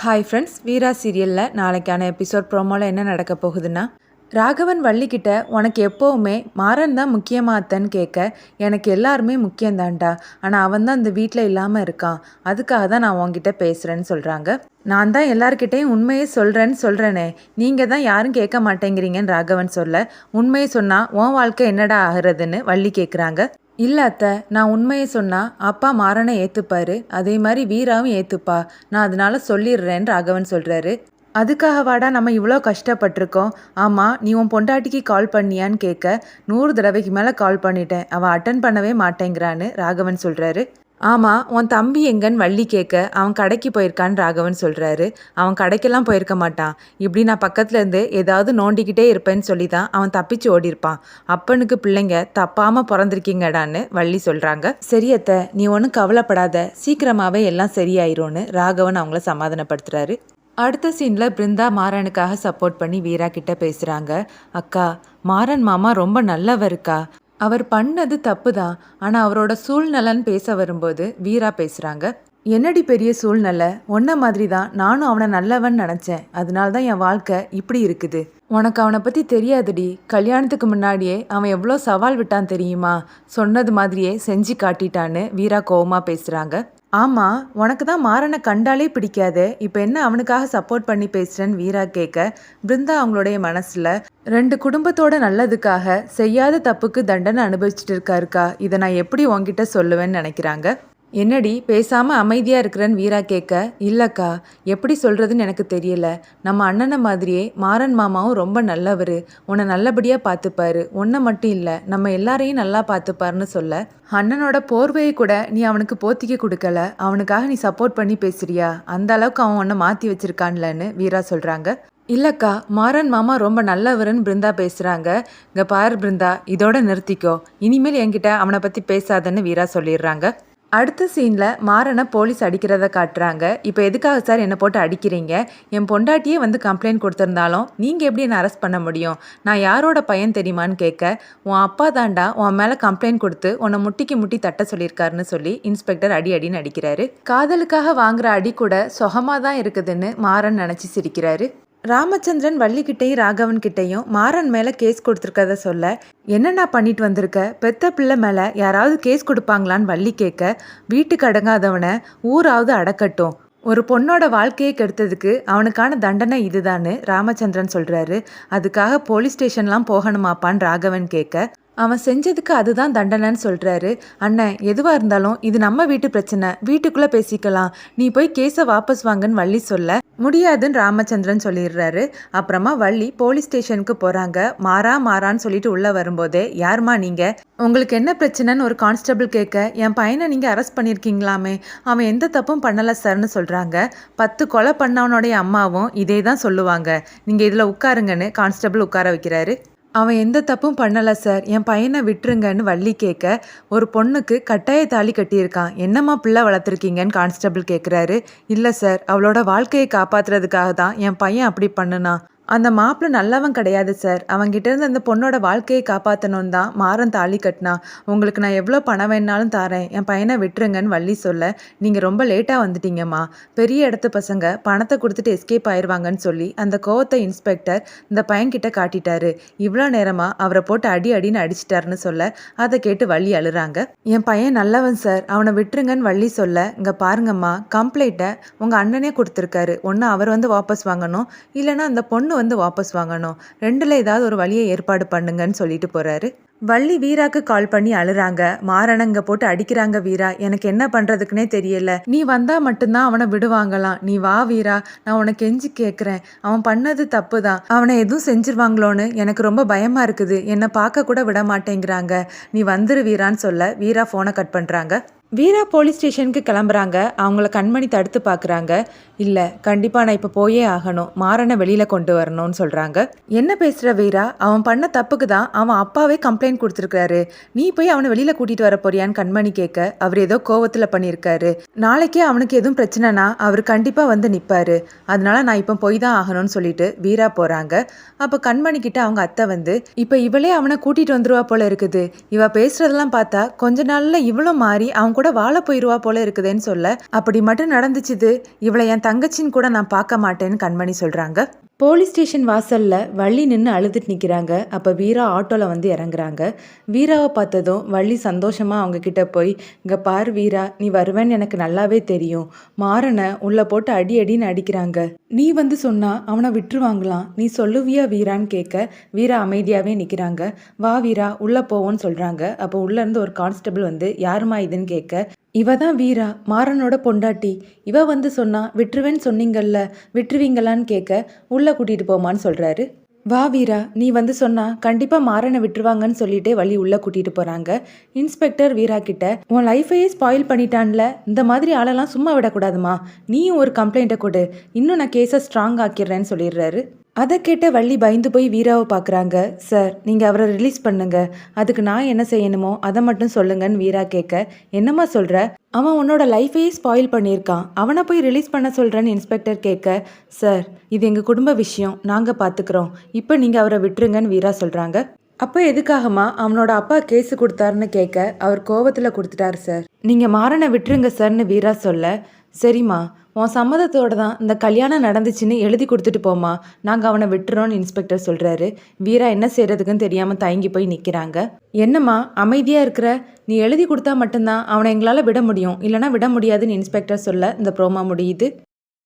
Hi friends, வீரா சீரியலில் நாளைக்கான episode ப்ரோமோவில் என்ன நடக்க போகுதுன்னா, ராகவன் வள்ளிக்கிட்ட உனக்கு எப்போவுமே மாறன் தான் முக்கியமாத்தன்னு கேட்க, எனக்கு எல்லாருமே முக்கியம்தான்டா, ஆனால் அவன் தான் இந்த வீட்டில் இல்லாமல் இருக்கான், அதுக்காக தான் நான் உங்ககிட்ட பேசுகிறேன்னு சொல்கிறாங்க. நான் தான் எல்லார்கிட்டையும் உண்மையை சொல்கிறேனே, நீங்கள் தான் யாரும் கேட்க மாட்டேங்கிறீங்கன்னு ராகவன் சொல்ல, உண்மையை சொன்னால் உன் வாழ்க்கை என்னடா ஆகிறதுன்னு வள்ளி கேட்குறாங்க. இல்லை அத்தை, நான் உண்மையை சொன்னால் அப்பா மாறனை ஏற்றுப்பாரு, அதே மாதிரி வீராவும் ஏற்றுப்பா, நான் அதனால சொல்லிடுறேன்னு ராகவன் சொல்கிறாரு. அதுக்காகவாடா நம்ம இவ்வளோ கஷ்டப்பட்டிருக்கோம். ஆமாம், நீ உன் பொண்டாட்டிக்கு கால் பண்ணியான்னு கேட்க, 100 தடவைக்கு மேலே கால் பண்ணிட்டேன், அவள் அட்டன் பண்ணவே மாட்டேங்கிறான்னு ராகவன் சொல்கிறாரு. ஆமாம், உன் தம்பி எங்கன்னு வள்ளி கேட்க, அவன் கடைக்கு போயிருக்கான்னு ராகவன் சொல்கிறாரு. அவன் கடைக்கெல்லாம் போயிருக்க மாட்டான், இப்படி நான் பக்கத்தில் இருந்து ஏதாவது நோண்டிக்கிட்டே இருப்பேன்னு சொல்லி தான் அவன் தப்பிச்சு ஓடிருப்பான். அப்பனுக்கு பிள்ளைங்க தப்பாமல் பிறந்திருக்கீங்கடான்னு வள்ளி சொல்கிறாங்க. சரியத்த, நீ ஒன்றும் கவலைப்படாத, சீக்கிரமாகவே எல்லாம் சரியாயிரும்னு ராகவன் அவங்கள சமாதானப்படுத்துகிறாரு. அடுத்த சீனில் பிருந்தா மாறனுக்காக சப்போர்ட் பண்ணி வீரா கிட்ட பேசுகிறாங்க. அக்கா, மாறன் மாமா ரொம்ப நல்லவருக்கா, அவர் பண்ணது தப்பு தான், ஆனால் அவரோட சூழ்நிலைன்னு பேச வரும்போது வீரா பேசுகிறாங்க. என்னடி பெரிய சூழ்நிலை, ஒன்றை மாதிரி தான் நானும் அவனை நல்லவன் நினச்சேன், அதனால தான் என் வாழ்க்கை இப்படி இருக்குது. உனக்கு அவனை பற்றி தெரியாதுடி, கல்யாணத்துக்கு முன்னாடியே அவன் எவ்வளோ சவால் விட்டான் தெரியுமா, சொன்னது மாதிரியே செஞ்சு காட்டிட்டான்னு வீரா கோவமாக பேசுகிறாங்க. ஆமாம், உனக்கு தான் மாறனை கண்டாலே பிடிக்காது, இப்போ என்ன அவனுக்காக சப்போர்ட் பண்ணி பேசுகிறேன்னு வீரா கேட்க, பிருந்தா அவங்களுடைய மனசில் 2 குடும்பத்தோட நல்லதுக்காக செய்யாத தப்புக்கு தண்டனை அனுபவிச்சுட்டு இருக்காருக்கா, இதை நான் எப்படி உன்கிட்ட சொல்லுவேன்னு நினைக்கிறாங்க. என்னடி பேசாமல் அமைதியாக இருக்கிறேன்னு வீரா கேட்க, இல்லைக்கா, எப்படி சொல்கிறதுன்னு எனக்கு தெரியல, நம்ம அண்ணனை மாதிரியே மாறன் மாமாவும் ரொம்ப நல்லவர், உன்னை நல்லபடியாக பார்த்துப்பாரு, உன்னை மட்டும் இல்லை நம்ம எல்லாரையும் நல்லா பார்த்துப்பாருன்னு சொல்ல, அண்ணனோட போர்வையை கூட நீ அவனுக்கு போத்திக்க கொடுக்கல, அவனுக்காக நீ சப்போர்ட் பண்ணி பேசுறியா, அந்த அளவுக்கு அவன் உன்னை மாற்றி வச்சிருக்கான்லன்னு வீரா சொல்கிறாங்க. இல்லைக்கா, மாறன் மாமா ரொம்ப நல்லவருன்னு பிருந்தா பேசுகிறாங்க. இங்கே பாரு பிருந்தா, இதோட நிறுத்திக்கோ, இனிமேல் என்கிட்ட அவனை பற்றி பேசாதன்னு வீரா சொல்லிடுறாங்க. அடுத்த சீனில் மாறனை போலீஸ் அடிக்கிறத காட்டுறாங்க. இப்போ எதுக்காக சார் என்னை போட்டு அடிக்கிறீங்க, என் பொண்டாட்டியே வந்து கம்ப்ளைண்ட் கொடுத்துருந்தாலும் நீங்கள் எப்படி என்னை அரெஸ்ட் பண்ண முடியும், நான் யாரோட பையன் தெரியுமான்னு கேட்க, உன் அப்பா தாண்டா உன் மேலே கம்ப்ளைண்ட் கொடுத்து உன்னை முட்டிக்கு முட்டி தட்ட சொல்லியிருக்காருன்னு சொல்லி இன்ஸ்பெக்டர் அடின்னு அடிக்கிறாரு. காதலுக்காக வாங்குற அடி கூட சுகமாக தான் இருக்குதுன்னு மாறன் நினச்சி சிரிக்கிறாரு. ராமச்சந்திரன் வள்ளிக்கிட்டையும் ராகவன் கிட்டையும் மாறன் மேலே கேஸ் கொடுத்துருக்கத சொல்ல, என்னென்ன பண்ணிட்டு வந்திருக்க, பெத்த பிள்ளை மேலே யாராவது கேஸ் கொடுப்பாங்களான்னு வள்ளி கேட்க, வீட்டுக்கு அடங்காதவனை ஊராவது அடக்கட்டும், ஒரு பொண்ணோட வாழ்க்கையை கெடுத்ததுக்கு அவனுக்கான தண்டனை இதுதான்னு ராமச்சந்திரன் சொல்கிறாரு. அதுக்காக போலீஸ் ஸ்டேஷன்லாம் போகணுமாப்பான்னு ராகவன் கேட்க, அவன் செஞ்சதுக்கு அதுதான் தண்டனைன்னு சொல்கிறாரு. அண்ணன், எதுவாக இருந்தாலும் இது நம்ம வீட்டு பிரச்சனை, வீட்டுக்குள்ளே பேசிக்கலாம், நீ போய் கேஸை வாபஸ் வாங்கன்னு வள்ளி சொல்ல, முடியாதுன்னு ராமச்சந்திரன் சொல்லிடுறாரு. அப்புறமா வள்ளி போலீஸ் ஸ்டேஷனுக்கு போகிறாங்க. மாறான்னு சொல்லிட்டு உள்ளே வரும்போதே, யாருமா நீங்கள், உங்களுக்கு என்ன பிரச்சனைன்னு ஒரு கான்ஸ்டபிள் கேட்க, என் பையனை நீங்கள் அரெஸ்ட் பண்ணியிருக்கீங்களாமே, அவன் எந்த தப்பும் பண்ணலை சார்னு சொல்கிறாங்க. 10 கொலை பண்ணவனுடைய அம்மாவும் இதே தான் சொல்லுவாங்க, நீங்கள் இதில் உட்காருங்கன்னு கான்ஸ்டபிள் உட்கார வைக்கிறாரு. அவன் எந்த தப்பும் பண்ணலை சார், என் பையனை விட்டுருங்கன்னு வள்ளி கேட்க, ஒரு பொண்ணுக்கு கட்டாய தாலி கட்டியிருக்கான், என்னம்மா பிள்ளை வளர்த்துருக்கீங்கன்னு கான்ஸ்டபிள் கேட்குறாரு. இல்லை சார், அவளோட வாழ்க்கையை காப்பாற்றுறதுக்காக தான் என் பையன் அப்படி பண்ணுனான், அந்த மாப்பிள்ளை நல்லவன் கிடையாது சார், அவங்ககிட்ட இருந்து அந்த பொண்ணோட வாழ்க்கையை காப்பாற்றணும் தான் மாறன் தாலி கட்டினா, உங்களுக்கு நான் எவ்வளோ பணம் வேணாலும் தாரேன், என் பையனை விட்டுருங்கன்னு வள்ளி சொல்ல, நீங்கள் ரொம்ப லேட்டாக வந்துட்டீங்கம்மா, பெரிய இடத்து பசங்க பணத்தை கொடுத்துட்டு எஸ்கேப் ஆயிடுவாங்கன்னு சொல்லி அந்த கோவத்தை இன்ஸ்பெக்டர் இந்த பையன்கிட்ட காட்டிட்டாரு, இவ்வளோ நேரமாக அவரை போட்டு அடின்னு அடிச்சிட்டாருன்னு சொல்ல, அதை கேட்டு வள்ளி அழுறாங்க. என் பையன் நல்லவன் சார், அவனை விட்டுருங்கன்னு வள்ளி சொல்ல, இங்கே பாருங்கம்மா, கம்ப்ளைண்ட்டை உங்கள் அண்ணனே கொடுத்துருக்காரு, ஒன்று அவர் வந்து வாபஸ் வாங்கணும், இல்லைன்னா அந்த பொண்ணு வந்து வாபஸ் வாங்கணும், 2ல் ஏதாவது ஒரு வழியை ஏற்பாடு பண்ணுங்கன்னு சொல்லிட்டு போறாரு. வள்ளி வீராக்கு கால் பண்ணி அழுறாங்க. மாறனங்க போட்டு அடிக்கிறாங்க. வீரா, எனக்கு என்ன பண்றதுக்குன்னே தெரியல, நீ வந்தா மட்டும்தான் அவனை விடுவாங்களாம், நீ வா வீரா, நான் உனக்கு கெஞ்சி கேட்குறேன், அவன் பண்ணது தப்பு தான், அவனை எதுவும் செஞ்சிருவாங்களோன்னு எனக்கு ரொம்ப பயமா இருக்குது, என்னை பார்க்க கூட விட மாட்டேங்கிறாங்க, நீ வந்துரு வீரான்னு சொல்ல, வீரா ஃபோனை கட் பண்றாங்க. வீரா போலீஸ் ஸ்டேஷனுக்கு கிளம்புறாங்க. அவங்கள கண்மணி தடுத்து பார்க்குறாங்க. இல்லை, கண்டிப்பாக நான் இப்போ போயே ஆகணும், மாறனை வெளியில் கொண்டு வரணும்னு சொல்கிறாங்க. என்ன பேசுகிற வீரா, அவன் பண்ண தப்புக்கு தான் அவன் அப்பாவே கம்ப்ளைண்ட் கொடுத்துருக்காரு, நீ போய் அவனை வெளியில் கூட்டிகிட்டு வர போறியான்னு கண்மணி கேட்க, அவர் ஏதோ கோவத்தில் பண்ணியிருக்காரு, நாளைக்கே அவனுக்கு எதுவும் பிரச்சனைனா அவர் கண்டிப்பாக வந்து நிற்பாரு, அதனால நான் இப்போ போய் தான் ஆகணும்னு சொல்லிட்டு வீரா போகிறாங்க. அப்போ கண்மணி கிட்ட அவங்க அத்தை வந்து, இப்போ இவளே அவனை கூட்டிகிட்டு வந்துருவா போல இருக்குது, இவ பேசுகிறதெல்லாம் பார்த்தா கொஞ்ச நாளில் இவளும் மாறி அவன் கூட வாழ போயிருவா போல இருக்குதுன்னு சொல்ல, அப்படி மட்டும் நடந்துச்சுது இவளை என் தங்கச்சின்னு கூட நான் பார்க்க மாட்டேன்னு கண்மணி சொல்றாங்க. போலீஸ் ஸ்டேஷன் வாசல்ல வள்ளி நின்று அழுதுட்டு நிற்கிறாங்க. அப்போ வீரா ஆட்டோவில் வந்து இறங்குறாங்க. வீராவை பார்த்ததும் வள்ளி சந்தோஷமாக அவங்க கிட்ட போய், இங்கே பாரு வீரா, நீ வருவேன்னு எனக்கு நல்லாவே தெரியும். மாறனை உள்ளே போட்டு அடி அடின்னு அடிக்கிறாங்க. நீ வந்து சொன்னா அவனை விட்டுருவாங்களாம். நீ சொல்லுவியா வீரான்னு கேட்க வீரா அமைதியாகவே நிற்கிறாங்க. வா வீரா உள்ளே போவோன்னு சொல்கிறாங்க. அப்போ உள்ளேருந்து ஒரு கான்ஸ்டபிள் வந்து யாருமா இதுன்னு கேட்க, இவ தான் வீரா, மாறனோட பொண்டாட்டி. இவ வந்து சொன்னா விட்டுருவேன்னு சொன்னீங்கல்ல, விட்டுருவீங்களான்னு கேட்க உள்ளே கூட்டிகிட்டு போமான்னு சொல்கிறாரு. வா வீரா, நீ வந்து சொன்னா கண்டிப்பாக மாறனை விட்டுருவாங்கன்னு சொல்லிட்டு வள்ளி உள்ளே கூட்டிகிட்டு போகிறாங்க. இன்ஸ்பெக்டர் வீரா கிட்ட, உன் லைஃபையே ஸ்பாயில் பண்ணிட்டான்ல, இந்த மாதிரி ஆளெல்லாம் சும்மா விடக்கூடாதுமா, நீயும் ஒரு கம்ப்ளைண்ட்டை கொடு, இன்னும் நான் கேஸை ஸ்ட்ராங் ஆக்கிடுறேன்னு சொல்லிடுறாரு. அதை கேட்ட வள்ளி பயந்து போய் வீராவை பார்க்குறாங்க. சார், நீங்கள் அவரை ரிலீஸ் பண்ணுங்க, அதுக்கு நான் என்ன செய்யணுமோ அதை மட்டும் சொல்லுங்கன்னு வீரா கேட்க, என்னம்மா சொல்கிற, அவன் உன்னோட லைஃபையே ஸ்பாயில் பண்ணியிருக்கான், அவனை போய் ரிலீஸ் பண்ண சொல்கிறேன்னு இன்ஸ்பெக்டர் கேட்க, சார் இது எங்கள் குடும்ப விஷயம், நாங்கள் பார்த்துக்குறோம், இப்போ நீங்கள் அவரை விட்டுருங்கன்னு வீரா சொல்கிறாங்க. அப்போ எதுக்காகமா அவனோட அப்பா கேஸு கொடுத்தாருன்னு கேட்க, அவர் கோவத்தில் கொடுத்துட்டாரு சார், நீங்கள் மாறனை விட்டுருங்க சார்னு வீரா சொல்ல, சரிம்மா உன் சம்மதத்தோடு தான் இந்த கல்யாணம் நடந்துச்சுன்னு எழுதி கொடுத்துட்டு போமா, நாங்கள் அவனை விட்டுறோன்னு இன்ஸ்பெக்டர் சொல்கிறாரு. வீரா என்ன செய்கிறதுக்குன்னு தெரியாமல் தயங்கி போய் நிற்கிறாங்க. என்னம்மா அமைதியாக இருக்கிற, நீ எழுதி கொடுத்தா மட்டும்தான் அவனை எங்களால் விட முடியும், இல்லைனா விட முடியாதுன்னு இன்ஸ்பெக்டர் சொல்ல இந்த ப்ரோமோ முடியுது.